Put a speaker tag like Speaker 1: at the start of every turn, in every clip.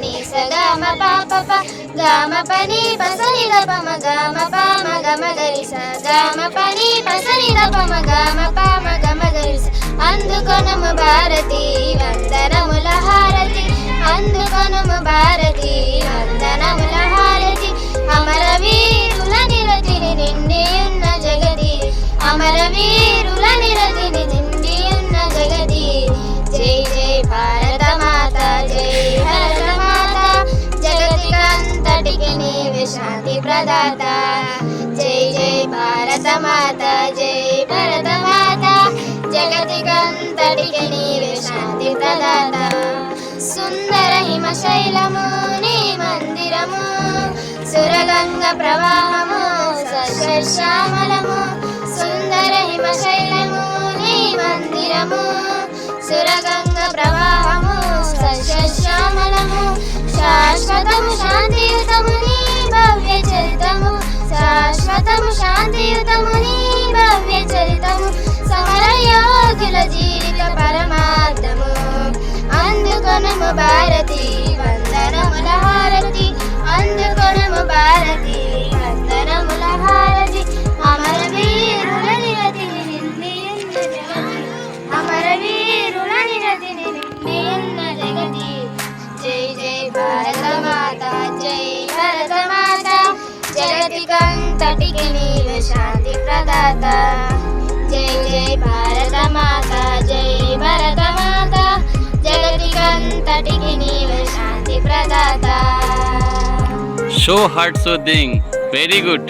Speaker 1: ని స గ మ ప ప ప గ మ ప ని ప స ని ద ప మ గ మ ప మ గ మ గ రి స గ మ ప ని ప స ని ద ప మ గ మ ప మ గ మ గ రి స అందుకొనుము భారతి వందనముల హారతి అందుకొనుము భారతి వందనముల హారతి అమరవీరుల నిరతిని నిండి ఉన్న జగతి అమరవీరుల నిరతిని నిండి ఉన్న జగతి జై జై భారత మాత జై భారత మాత జగతికంతటికి నీవే శాంతి ప్రదాత జై జై భారత మాత జై భారత మాత జగతికంతటికి నీవే శాంతి ప్రదాత సుందర హిమశైలము నీ మందిరము సురగంగ ప్రవాహము సస్యశ్యామలము సుందర హిమశైలము నీ మందిరము సురగంగ ప్రవాహము సస్యశ్యామలము శాశ్వతము శాంతియుతము నీ భవ్య చరితము శాశ్వతము శాంతియుతము నీ భవ్య చరితము సమరయోగుల జీవిత పరమార్థము అందుకొనుము భారతి వందనముల హారతి అందుకొనుము భారతి వందనముల హారతి అమరవీరుల నిరతిని నిండి ఉన్న జగతి అమరవీరుల నిరతిని నిండి ఉన్న జగతి జై జై భారత మాత జై భారత మాత జగతికంతటికి నీవే శాంతి ప్రదాత జై జై భారత మాత జై భారత మాత జగతికంతటికి నీవే శాంతి ప్రదాత
Speaker 2: So heart soothing. Very good.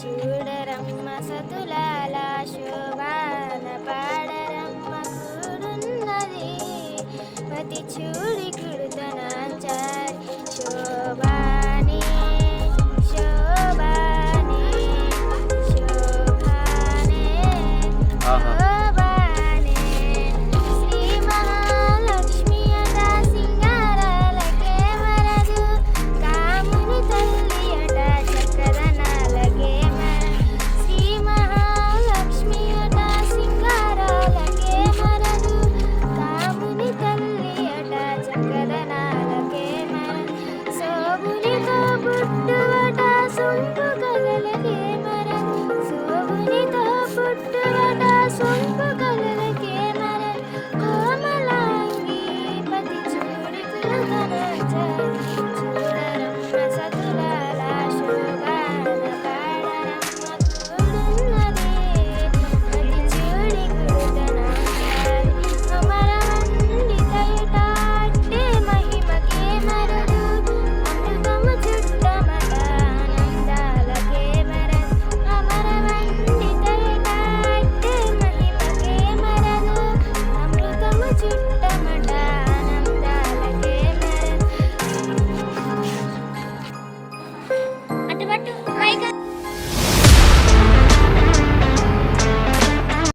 Speaker 1: చూడరమ్మ